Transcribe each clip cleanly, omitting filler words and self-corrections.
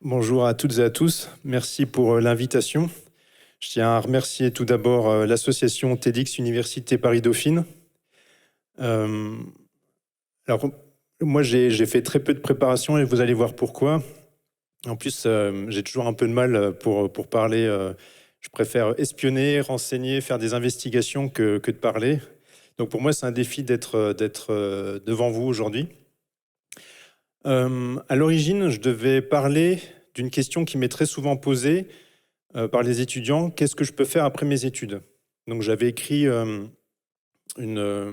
Bonjour à toutes et à tous. Merci pour l'invitation. Je tiens à remercier tout d'abord l'association TEDx Université Paris-Dauphine. Euh, alors, moi, j'ai fait très peu de préparation et vous allez voir pourquoi. En plus, j'ai toujours un peu de mal pour parler. Je préfère espionner, renseigner, faire des investigations que de parler. Donc, pour moi, c'est un défi d'être devant vous aujourd'hui. À l'origine, je devais parler d'une question qui m'est très souvent posée par les étudiants. Qu'est-ce que je peux faire après mes études? Donc j'avais écrit une, euh,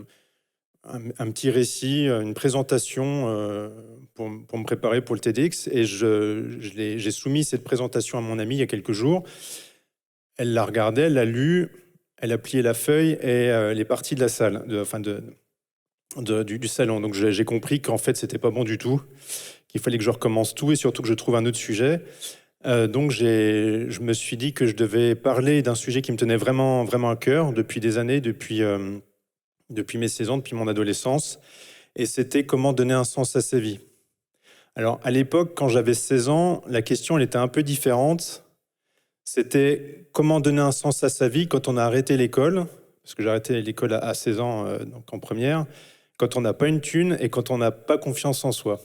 un petit récit, une présentation pour me préparer pour le TEDx et j'ai soumis cette présentation à mon amie il y a quelques jours. Elle l'a regardée, elle l'a lue, elle a plié la feuille et elle est partie de la salle, du salon. Donc j'ai compris qu'en fait c'était pas bon du tout, qu'il fallait que je recommence tout et surtout que je trouve un autre sujet. Donc je me suis dit que je devais parler d'un sujet qui me tenait vraiment, vraiment à cœur depuis des années, depuis mes 16 ans, depuis mon adolescence, et c'était comment donner un sens à sa vie. Alors à l'époque, quand j'avais 16 ans, la question elle était un peu différente. C'était comment donner un sens à sa vie quand on a arrêté l'école, parce que j'ai arrêté l'école à 16 ans, donc en première, quand on n'a pas une thune et quand on n'a pas confiance en soi.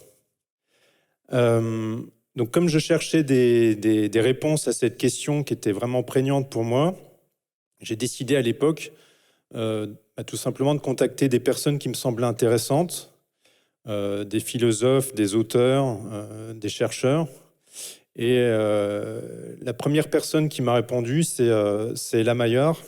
Euh, donc, comme je cherchais des réponses à cette question qui était vraiment prégnante pour moi, j'ai décidé à l'époque tout simplement de contacter des personnes qui me semblaient intéressantes, des philosophes, des auteurs, des chercheurs. Et la première personne qui m'a répondu, c'est Ella Maillard,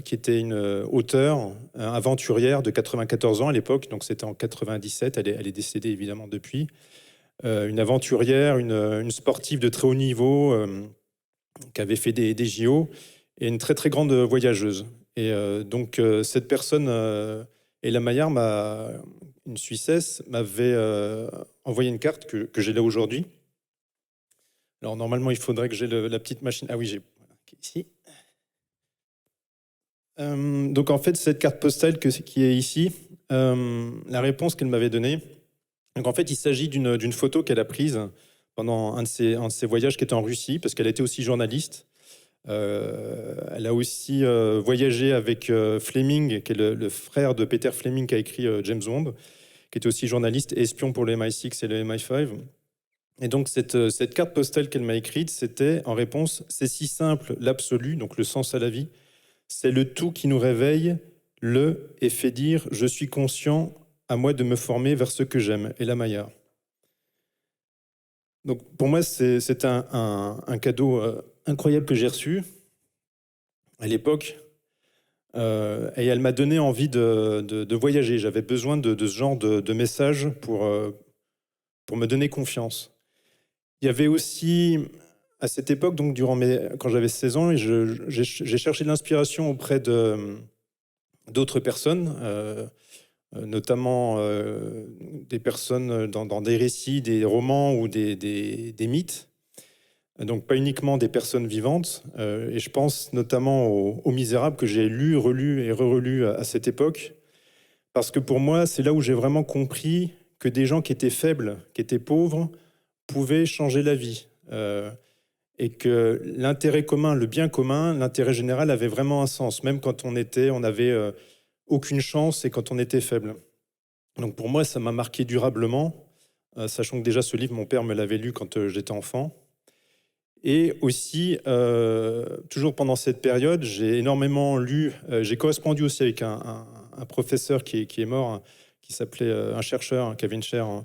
qui était une auteure, aventurière de 94 ans à l'époque, donc c'était en 97, elle est décédée évidemment depuis. Une aventurière, une sportive de très haut niveau qui avait fait des JO et une très très grande voyageuse. Et cette personne, Ella Maillard, une Suissesse, m'avait envoyé une carte que j'ai là aujourd'hui. Alors normalement, il faudrait que j'ai la petite machine. Ah oui, j'ai voilà, ici. Donc en fait, cette carte postale qui est ici, la réponse qu'elle m'avait donnée, donc en fait, il s'agit d'une photo qu'elle a prise pendant un de ses voyages qui était en Russie, parce qu'elle était aussi journaliste. Elle a aussi voyagé avec Fleming, qui est le frère de Peter Fleming, qui a écrit James Bond, qui était aussi journaliste et espion pour le MI6 et le MI5. Et donc cette carte postale qu'elle m'a écrite, c'était en réponse: c'est si simple, l'absolu, donc le sens à la vie, c'est le tout qui nous réveille, le et fait dire je suis conscient, à moi de me former vers ce que j'aime. Et la Maillard. Donc pour moi, c'est un cadeau incroyable que j'ai reçu à l'époque. Et elle m'a donné envie de voyager. J'avais besoin de ce genre de message pour me donner confiance. Il y avait aussi, à cette époque, donc quand j'avais 16 ans, j'ai cherché de l'inspiration auprès d'autres personnes, notamment des personnes dans des récits, des romans ou des mythes. Donc pas uniquement des personnes vivantes. Et je pense notamment aux Misérables que j'ai lu, relu et re-relu à cette époque. Parce que pour moi, c'est là où j'ai vraiment compris que des gens qui étaient faibles, qui étaient pauvres, pouvaient changer la vie. Et que l'intérêt commun, le bien commun, l'intérêt général avait vraiment un sens, même quand on avait aucune chance et quand on était faible. Donc pour moi, ça m'a marqué durablement, sachant que déjà ce livre, mon père me l'avait lu quand j'étais enfant. Et aussi, toujours pendant cette période, j'ai énormément lu, j'ai correspondu aussi avec un professeur qui est mort, hein, qui s'appelait un chercheur, qui avait une chaire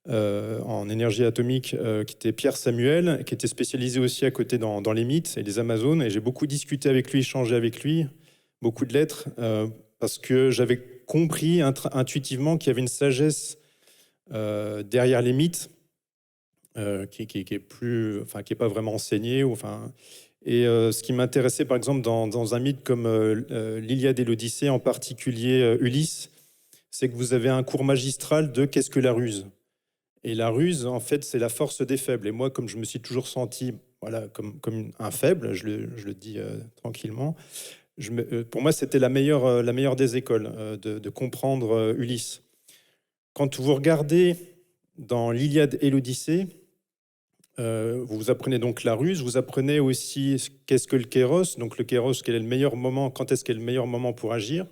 en énergie atomique, qui était Pierre Samuel, qui était spécialisé aussi à côté dans les mythes et les Amazones. Et j'ai beaucoup discuté avec lui, échangé avec lui, beaucoup de lettres, parce que j'avais compris intuitivement qu'il y avait une sagesse derrière les mythes, qui est plus, enfin, qui est pas vraiment enseignée. Et ce qui m'intéressait, par exemple, dans un mythe comme l'Iliade et l'Odyssée, en particulier Ulysse, c'est que vous avez un cours magistral de qu'est-ce que la ruse. Et la ruse, en fait, c'est la force des faibles. Et moi, comme je me suis toujours senti voilà, comme un faible, je le dis tranquillement, pour moi, c'était la meilleure des écoles de comprendre Ulysse. Quand vous regardez dans l'Iliade et l'Odyssée, Vous apprenez donc la ruse, vous apprenez aussi qu'est-ce que le kéros, donc le kéros, quel est le meilleur moment, quand est-ce qu'est le meilleur moment pour agir.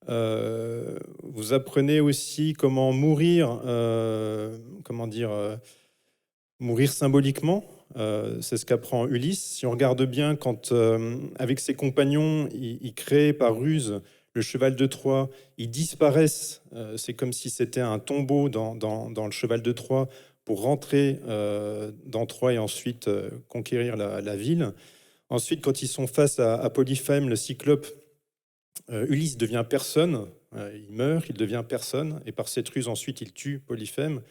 Vous apprenez aussi comment mourir, comment dire, mourir symboliquement. C'est ce qu'apprend Ulysse. Si on regarde bien, quand avec ses compagnons, il crée par ruse le cheval de Troie, ils disparaissent. C'est comme si c'était un tombeau dans le cheval de Troie pour rentrer dans Troie et ensuite conquérir la ville. Ensuite, quand ils sont face à Polyphème, le cyclope, Ulysse devient personne. Il meurt, il devient personne. Et par cette ruse, ensuite, il tue Polyphème.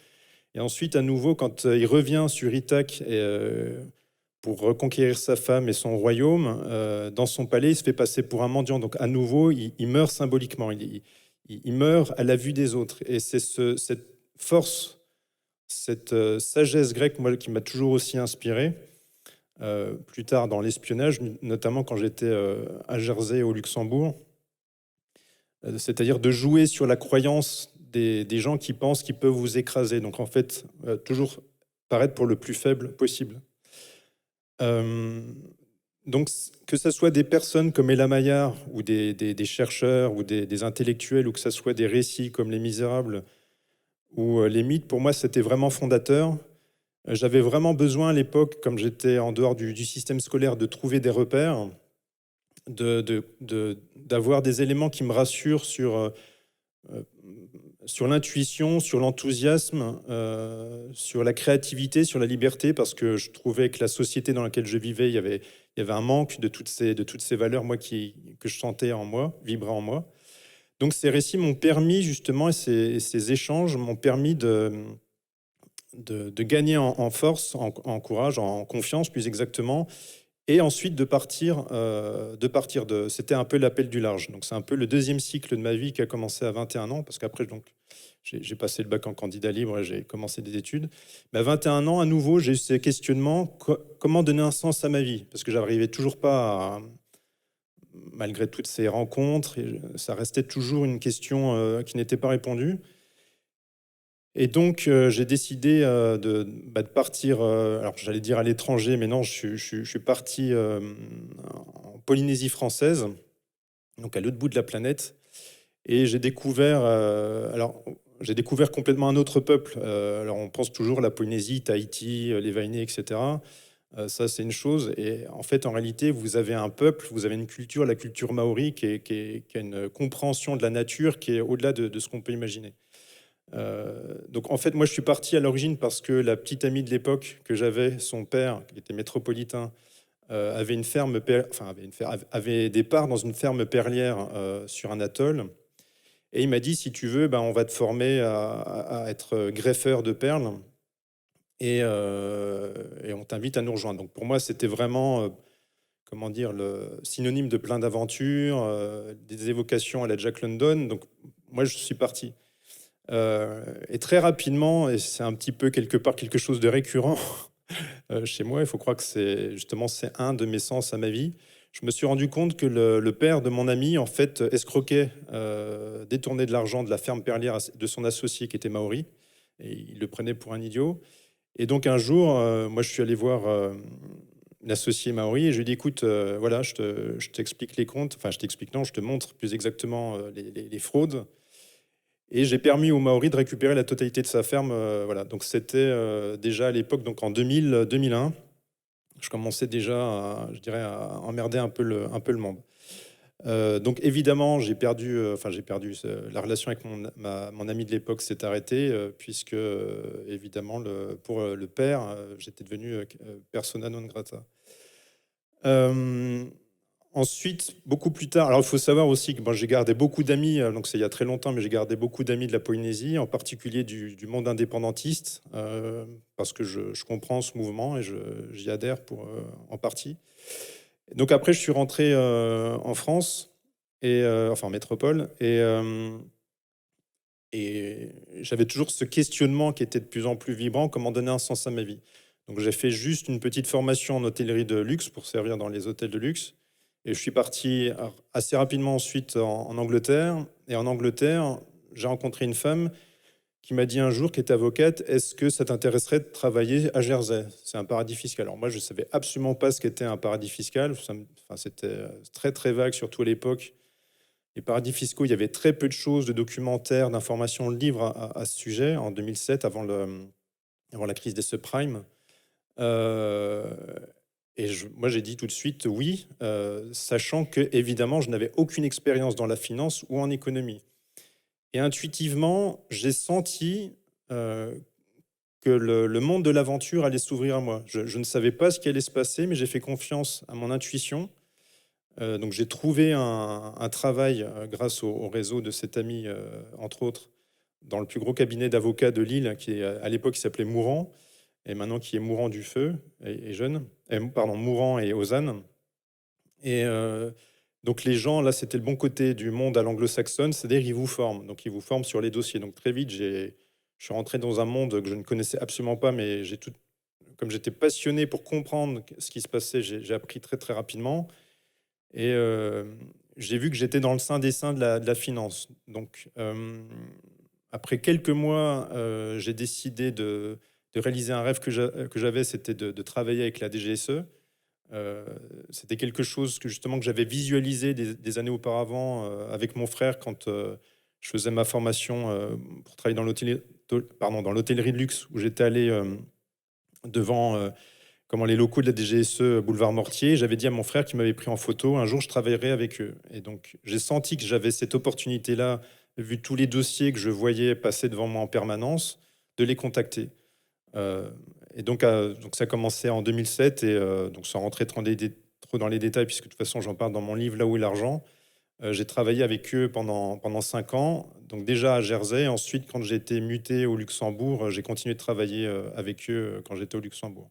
Et ensuite, à nouveau, quand il revient sur Ithaque pour reconquérir sa femme et son royaume, dans son palais, il se fait passer pour un mendiant. Donc, à nouveau, il meurt symboliquement. Il meurt à la vue des autres. Et c'est cette force, cette sagesse grecque, moi, qui m'a toujours aussi inspiré. Plus tard dans l'espionnage, notamment quand j'étais à Jersey au Luxembourg, c'est-à-dire de jouer sur la croyance des gens qui pensent qu'ils peuvent vous écraser. Donc en fait, toujours paraître pour le plus faible possible. Donc que ce soit des personnes comme Ella Maillard ou des chercheurs ou des intellectuels ou que ce soit des récits comme Les Misérables ou les mythes, pour moi c'était vraiment fondateur. J'avais vraiment besoin à l'époque, comme j'étais en dehors du système scolaire, de trouver des repères, d'avoir des éléments qui me rassurent sur l'intuition, sur l'enthousiasme, sur la créativité, sur la liberté, parce que je trouvais que la société dans laquelle je vivais, il y avait un manque de toutes ces valeurs moi, que je sentais en moi, vibraient en moi. Donc ces récits m'ont permis justement, et ces échanges m'ont permis de gagner en force, en courage, en confiance plus exactement, et ensuite de partir c'était un peu l'appel du large. Donc c'est un peu le deuxième cycle de ma vie qui a commencé à 21 ans, parce qu'après donc j'ai passé le bac en candidat libre et j'ai commencé des études. Mais à 21 ans, à nouveau, j'ai eu ces questionnements, comment donner un sens à ma vie? Parce que j'arrivais toujours pas malgré toutes ces rencontres, et ça restait toujours une question qui n'était pas répondue. Et donc, j'ai décidé de partir, alors j'allais dire à l'étranger, mais non, je suis parti en Polynésie française, donc à l'autre bout de la planète. Et j'ai découvert complètement un autre peuple. Alors on pense toujours la Polynésie, Tahiti, les Vainés, etc. Ça, c'est une chose. Et en fait, en réalité, vous avez un peuple, vous avez une culture, la culture maori, qui a une compréhension de la nature qui est au-delà de ce qu'on peut imaginer. Donc en fait, moi je suis parti à l'origine parce que la petite amie de l'époque que j'avais, son père, qui était métropolitain, avait une ferme, avait des parts dans une ferme perlière sur un atoll. Et il m'a dit, si tu veux, ben, on va te former à être greffeur de perles et on t'invite à nous rejoindre. Donc pour moi, c'était vraiment, comment dire, le synonyme de plein d'aventures, des évocations à la Jack London. Donc moi, je suis parti. Et très rapidement, et c'est un petit peu quelque part quelque chose de récurrent chez moi, il faut croire que c'est un de mes sens à ma vie. Je me suis rendu compte que le père de mon ami, en fait, escroquait, détournait de l'argent de la ferme perlière de son associé qui était maori, et il le prenait pour un idiot. Et donc un jour, moi je suis allé voir l'associé maori et je lui ai dit, écoute, voilà, je t'explique les comptes, enfin je t'explique, non, je te montre plus exactement les fraudes. Et j'ai permis aux Maoris de récupérer la totalité de sa ferme. Voilà. Donc c'était déjà à l'époque, donc en 2001, je commençais déjà, je dirais, à emmerder un peu le monde. Donc évidemment, la relation avec mon ami de l'époque s'est arrêtée, puisque évidemment, pour le père, j'étais devenu persona non grata. Ensuite, beaucoup plus tard, alors il faut savoir aussi que j'ai gardé beaucoup d'amis, donc c'est il y a très longtemps, mais j'ai gardé beaucoup d'amis de la Polynésie, en particulier du monde indépendantiste, parce que je comprends ce mouvement et j'y adhère en partie. Donc après, je suis rentré en France, enfin en métropole, et j'avais toujours ce questionnement qui était de plus en plus vibrant, comment donner un sens à ma vie. Donc j'ai fait juste une petite formation en hôtellerie de luxe pour servir dans les hôtels de luxe. Et je suis parti assez rapidement ensuite en Angleterre. Et en Angleterre, j'ai rencontré une femme qui m'a dit un jour, qui est avocate, est-ce que ça t'intéresserait de travailler à Jersey? C'est un paradis fiscal. Alors moi, je ne savais absolument pas ce qu'était un paradis fiscal. C'était très, très vague, surtout à l'époque. Les paradis fiscaux, il y avait très peu de choses, de documentaires, d'informations, de livres à ce sujet, en 2007, avant la crise des subprimes. Moi, j'ai dit tout de suite oui, sachant que, évidemment, je n'avais aucune expérience dans la finance ou en économie. Et intuitivement, j'ai senti que le monde de l'aventure allait s'ouvrir à moi. Je ne savais pas ce qui allait se passer, mais j'ai fait confiance à mon intuition. Donc j'ai trouvé un travail grâce au réseau de cet ami, entre autres, dans le plus gros cabinet d'avocats de Lille, qui à l'époque qui s'appelait Mourant, et maintenant qui est Mourant du Feu et Jeune, pardon, Mourant et Ozanne. Et donc les gens, là, c'était le bon côté du monde à l'anglo-saxonne, c'est-à-dire ils vous forment. Donc ils vous forment sur les dossiers. Donc très vite, je suis rentré dans un monde que je ne connaissais absolument pas, mais comme j'étais passionné pour comprendre ce qui se passait, j'ai appris très très rapidement. Et j'ai vu que j'étais dans le sein des seins de la finance. Donc après quelques mois, j'ai décidé de réaliser un rêve que j'avais, c'était de travailler avec la DGSE. C'était quelque chose que justement que j'avais visualisé des années auparavant avec mon frère quand je faisais ma formation pour travailler dans l'hôtellerie de luxe, où j'étais allé devant les locaux de la DGSE boulevard Mortier. J'avais dit à mon frère qui m'avait pris en photo, un jour je travaillerai avec eux. Et donc j'ai senti que j'avais cette opportunité-là, vu tous les dossiers que je voyais passer devant moi en permanence, de les contacter. Et donc ça a commencé en 2007, et donc sans rentrer trop dans les détails, puisque de toute façon j'en parle dans mon livre Là où est l'argent. J'ai travaillé avec eux pendant 5 ans, donc déjà à Jersey. Ensuite, quand j'ai été muté au Luxembourg, j'ai continué de travailler avec eux quand j'étais au Luxembourg.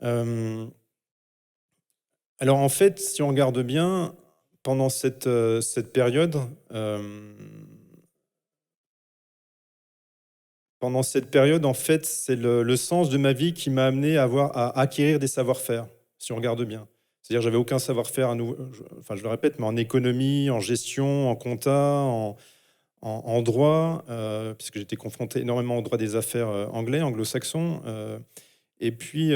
Alors en fait, si on regarde bien, pendant cette période, en fait, c'est le sens de ma vie qui m'a amené à acquérir des savoir-faire, si on regarde bien. C'est-à-dire, j'avais aucun savoir-faire, je le répète, mais en économie, en gestion, en compta, en droit, puisque j'étais confronté énormément au droit des affaires anglais, anglo-saxon. Et puis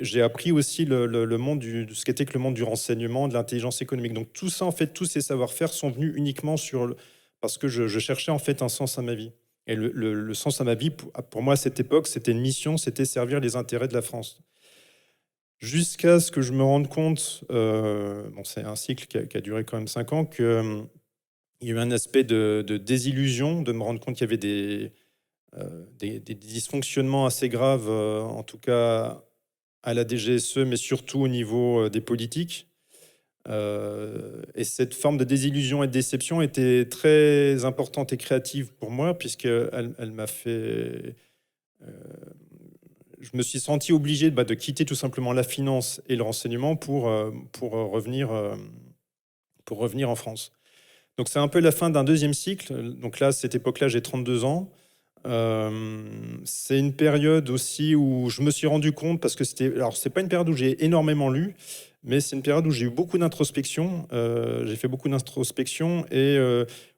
j'ai appris aussi le monde ce qu'était que le monde du renseignement, de l'intelligence économique. Donc tout ça, en fait, tous ces savoir-faire sont venus uniquement parce que je cherchais en fait un sens à ma vie. Et le sens à ma vie, pour moi, à cette époque, c'était une mission, c'était servir les intérêts de la France. Jusqu'à ce que je me rende compte, c'est un cycle qui a duré quand même 5 ans, qu'il y a eu un aspect de désillusion, de me rendre compte qu'il y avait des dysfonctionnements assez graves, en tout cas à la DGSE, mais surtout au niveau des politiques. Et cette forme de désillusion et de déception était très importante et créative pour moi, puisqu'elle m'a fait... je me suis senti obligé de quitter tout simplement la finance et le renseignement pour revenir en France. Donc c'est un peu la fin d'un deuxième cycle. Donc là, à cette époque-là, j'ai 32 ans. C'est une période aussi où je me suis rendu compte, parce que c'est pas une période où j'ai énormément lu, mais c'est une période où j'ai eu beaucoup d'introspection. J'ai fait beaucoup d'introspection et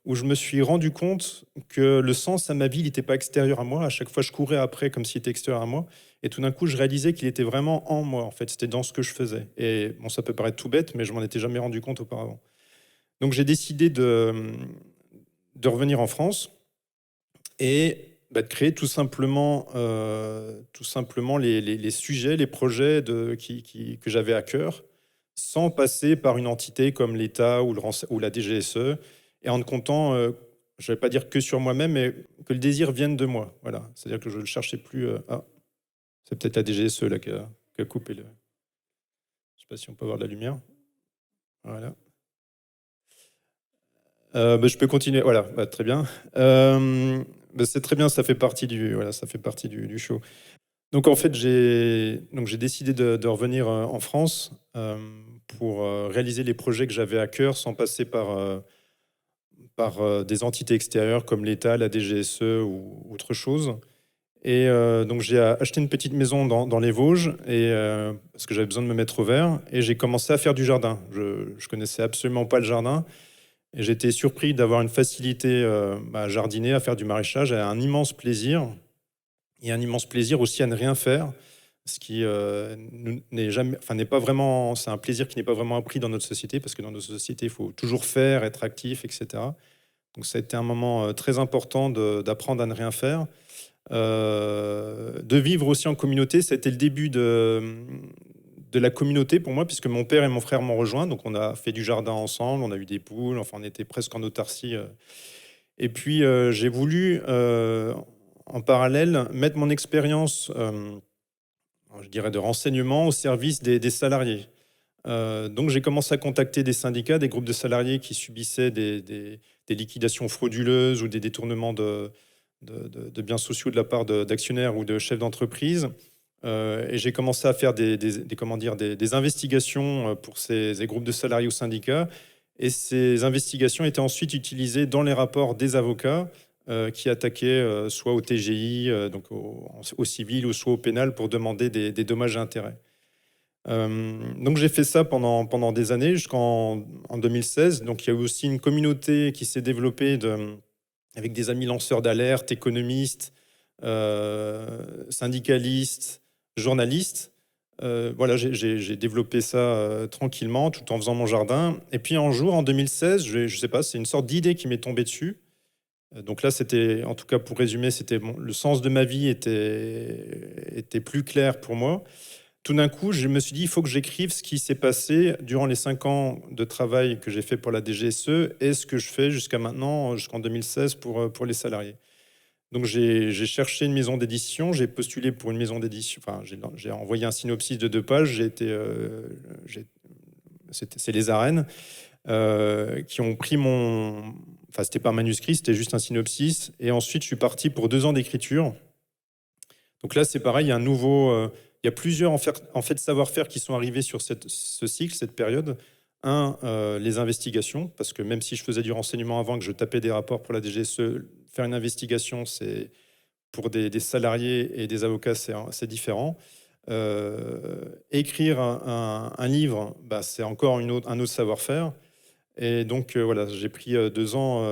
où je me suis rendu compte que le sens à ma vie, il n'était pas extérieur à moi. À chaque fois, je courais après comme s'il était extérieur à moi. Et tout d'un coup, je réalisais qu'il était vraiment en moi. En fait, c'était dans ce que je faisais. Et bon, ça peut paraître tout bête, mais je m'en étais jamais rendu compte auparavant. Donc, j'ai décidé de revenir en France et de créer tout simplement les sujets, les projets que j'avais à cœur, sans passer par une entité comme l'État ou la DGSE, et en ne comptant, je ne vais pas dire que sur moi-même, mais que le désir vienne de moi. Voilà. C'est-à-dire que je ne cherchais plus... c'est peut-être la DGSE là, qui a coupé le... Je ne sais pas si on peut avoir de la lumière. Voilà. Je peux continuer. Voilà, très bien. C'est très bien, ça fait partie du show. Donc en fait, j'ai décidé de revenir en France pour réaliser les projets que j'avais à cœur sans passer par des entités extérieures comme l'État, la DGSE ou autre chose. Et donc j'ai acheté une petite maison dans les Vosges parce que j'avais besoin de me mettre au vert, et j'ai commencé à faire du jardin. Je connaissais absolument pas le jardin. Et j'étais surpris d'avoir une facilité à jardiner, à faire du maraîchage, et un immense plaisir. Et un immense plaisir aussi à ne rien faire, ce qui n'est jamais, enfin, n'est pas vraiment, c'est un plaisir qui n'est pas vraiment appris dans notre société, parce que dans notre société, il faut toujours faire, être actif, etc. Donc ça a été un moment très important d'apprendre à ne rien faire. De vivre aussi en communauté, ça a été le début de la communauté pour moi, puisque mon père et mon frère m'ont rejoint. Donc on a fait du jardin ensemble, on a eu des poules, enfin on était presque en autarcie. Et puis j'ai voulu, en parallèle, mettre mon expérience, je dirais, de renseignement au service des salariés. Donc j'ai commencé à contacter des syndicats, des groupes de salariés qui subissaient des liquidations frauduleuses ou des détournements de biens sociaux de la part d'actionnaires ou de chefs d'entreprise. Et j'ai commencé à faire comment dire, des investigations pour ces groupes de salariés ou syndicats. Et ces investigations étaient ensuite utilisées dans les rapports des avocats qui attaquaient soit au TGI, donc au civil, ou soit au pénal pour demander des dommages et intérêts. Donc j'ai fait ça pendant des années jusqu'en 2016. Donc il y a eu aussi une communauté qui s'est développée avec des amis lanceurs d'alerte, économistes, syndicalistes, journalistes. Voilà, j'ai développé ça tranquillement tout en faisant mon jardin. Et puis un jour, en 2016, je sais pas, c'est une sorte d'idée qui m'est tombée dessus. Donc là, c'était, en tout cas pour résumer, c'était le sens de ma vie était plus clair pour moi. Tout d'un coup, je me suis dit, il faut que j'écrive ce qui s'est passé durant les 5 ans de travail que j'ai fait pour la DGSE et ce que je fais jusqu'à maintenant, jusqu'en 2016, pour les salariés. Donc j'ai cherché une maison d'édition, j'ai postulé pour une maison d'édition, enfin j'ai envoyé un synopsis de 2 pages, c'est les arènes, qui ont pris enfin c'était pas un manuscrit, c'était juste un synopsis, et ensuite je suis parti pour 2 ans d'écriture. Donc là c'est pareil, il y a plusieurs en fait savoir-faire qui sont arrivés sur ce cycle, cette période. Les investigations, parce que même si je faisais du renseignement avant, que je tapais des rapports pour la DGSE, faire une investigation, c'est pour des salariés et des avocats, c'est différent. Écrire un livre, bah, c'est encore un autre savoir-faire. Et donc voilà, j'ai pris 2 ans.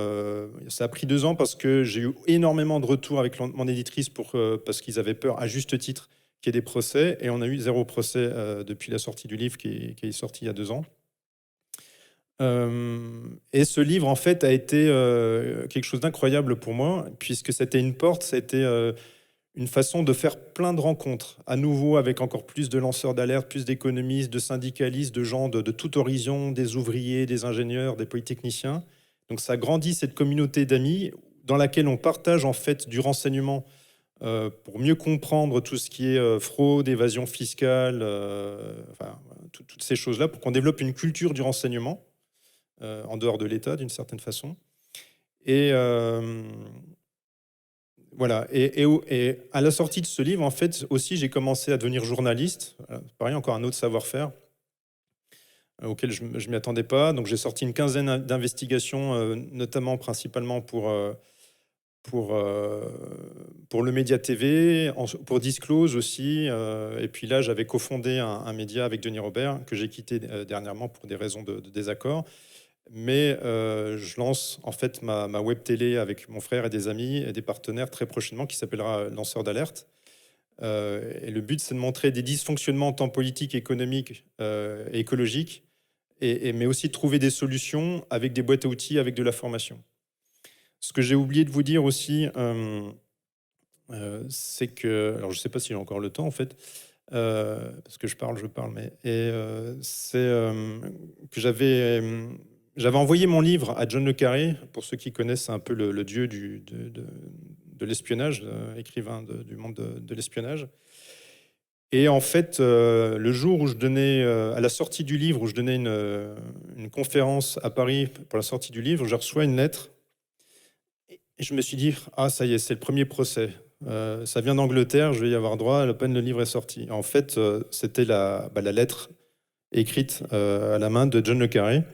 Ça a pris 2 ans parce que j'ai eu énormément de retours avec mon éditrice parce qu'ils avaient peur, à juste titre, qu'il y ait des procès. Et on a eu 0 procès depuis la sortie du livre qui est sorti il y a 2 ans. Et ce livre, en fait, a été quelque chose d'incroyable pour moi, puisque c'était une porte, c'était une façon de faire plein de rencontres, à nouveau avec encore plus de lanceurs d'alerte, plus d'économistes, de syndicalistes, de gens de toute horizon, des ouvriers, des ingénieurs, des polytechniciens. Donc ça grandit cette communauté d'amis dans laquelle on partage en fait du renseignement pour mieux comprendre tout ce qui est fraude, évasion fiscale, enfin, toutes ces choses-là, pour qu'on développe une culture du renseignement en dehors de l'État, d'une certaine façon. Et voilà. Et à la sortie de ce livre, en fait, aussi, j'ai commencé à devenir journaliste. Pareil, encore un autre savoir-faire auquel je ne m'y attendais pas. Donc, j'ai sorti une quinzaine d'investigations, notamment, principalement pour le Média TV, pour Disclose aussi. Et puis là, j'avais cofondé un média avec Denis Robert, que j'ai quitté dernièrement pour des raisons de désaccord. Mais je lance en fait ma web télé avec mon frère et des amis et des partenaires très prochainement, qui s'appellera Lanceur d'alerte. Et le but, c'est de montrer des dysfonctionnements tant politiques, économiques et écologiques, mais aussi de trouver des solutions avec des boîtes à outils, avec de la formation. Ce que j'ai oublié de vous dire aussi, c'est que, alors je ne sais pas si j'ai encore le temps en fait, parce que je parle, mais c'est que j'avais envoyé mon livre à John le Carré, pour ceux qui connaissent un peu le dieu de l'espionnage, écrivain du monde de l'espionnage. Et en fait, le jour où je donnais, à la sortie du livre, où je donnais une conférence à Paris pour la sortie du livre, je reçois une lettre. Et je me suis dit, ah ça y est, c'est le premier procès. Ça vient d'Angleterre, je vais y avoir droit, à la peine le livre est sorti. En fait, c'était la lettre écrite à la main de John le Carré.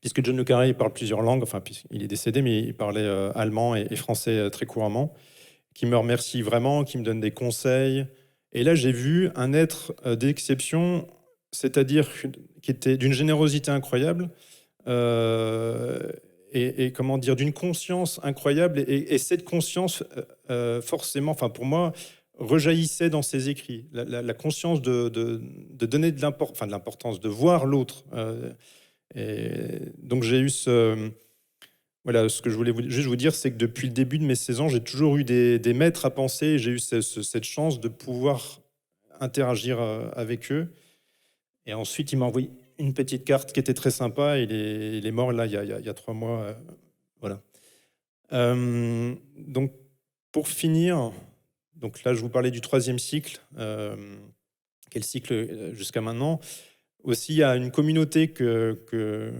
Puisque John le Carré, il parle plusieurs langues, enfin, il est décédé, mais il parlait allemand et français très couramment, qui me remercie vraiment, qui me donne des conseils. Et là, j'ai vu un être d'exception, c'est-à-dire qui était d'une générosité incroyable, et comment dire, d'une conscience incroyable. Et cette conscience, forcément, enfin pour moi, rejaillissait dans ses écrits. La conscience de donner de l'importance, de voir l'autre. Et donc j'ai eu voilà, ce que je voulais juste vous dire, c'est que depuis le début de mes 16 ans, j'ai toujours eu des maîtres à penser. Et j'ai eu cette chance de pouvoir interagir avec eux. Et ensuite, il m'a envoyé une petite carte qui était très sympa. Il est mort là il y a 3 mois. Voilà. Donc, pour finir, donc là, je vous parlais du troisième cycle, qui est le cycle jusqu'à maintenant. Aussi, il y a une communauté que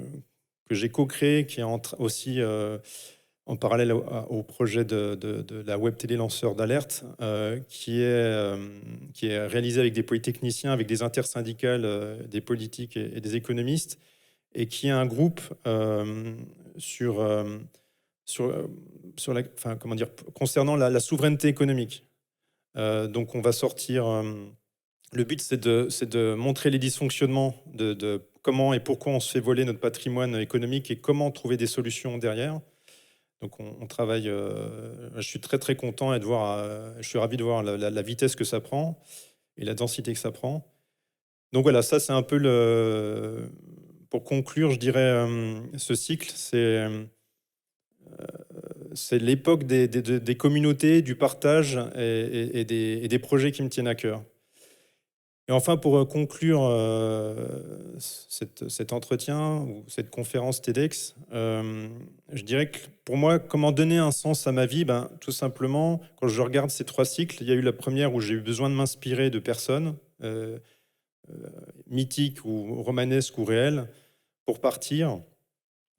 j'ai co-créée, qui est aussi en parallèle au projet de la web télé lanceur d'alerte, qui est réalisé avec des polytechniciens, avec des intersyndicales, des politiques et des économistes, et qui est un groupe sur, sur, enfin, comment dire, concernant la souveraineté économique. Donc on va sortir. Le but, c'est de montrer les dysfonctionnements de comment et pourquoi on se fait voler notre patrimoine économique et comment trouver des solutions derrière. Donc on travaille. Je suis très très content et de voir. Je suis ravi de voir la vitesse que ça prend et la densité que ça prend. Donc voilà, ça c'est un peu le. Pour conclure, je dirais ce cycle, c'est l'époque des communautés, du partage et des projets qui me tiennent à cœur. Et enfin, pour conclure cet entretien ou cette conférence TEDx, je dirais que pour moi, comment donner un sens à ma vie, ben, tout simplement, quand je regarde ces 3 cycles, il y a eu la première où j'ai eu besoin de m'inspirer de personnes mythiques ou romanesques ou réelles pour partir.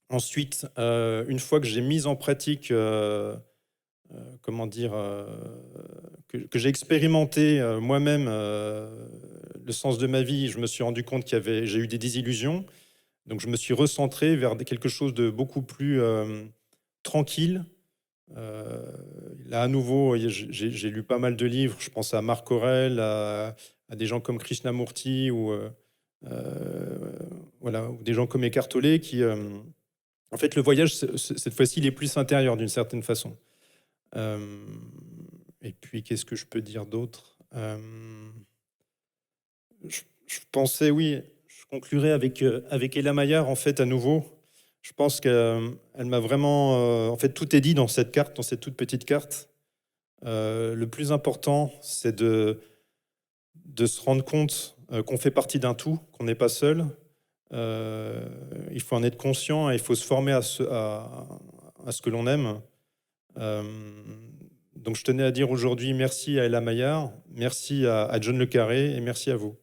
Ensuite, une fois que j'ai mis en pratique, comment dire, que j'ai expérimenté moi-même le sens de ma vie, je me suis rendu compte j'ai eu des désillusions. Donc je me suis recentré vers quelque chose de beaucoup plus tranquille. Là, à nouveau, j'ai lu pas mal de livres. Je pense à Marc Aurèle, à des gens comme Krishnamurti ou voilà, ou des gens comme Eckhart Tolle qui, en fait, le voyage, cette fois-ci, il est plus intérieur d'une certaine façon. Et puis, qu'est-ce que je peux dire d'autre? Je pensais, oui, je conclurai avec Ella Maillard, en fait, à nouveau. Je pense qu'elle m'a vraiment... en fait, tout est dit dans cette carte, dans cette toute petite carte. Le plus important, c'est de se rendre compte qu'on fait partie d'un tout, qu'on n'est pas seul. Il faut en être conscient et il faut se former à ce que l'on aime. Donc je tenais à dire aujourd'hui merci à Ella Maillard, merci à John Le Carré et merci à vous.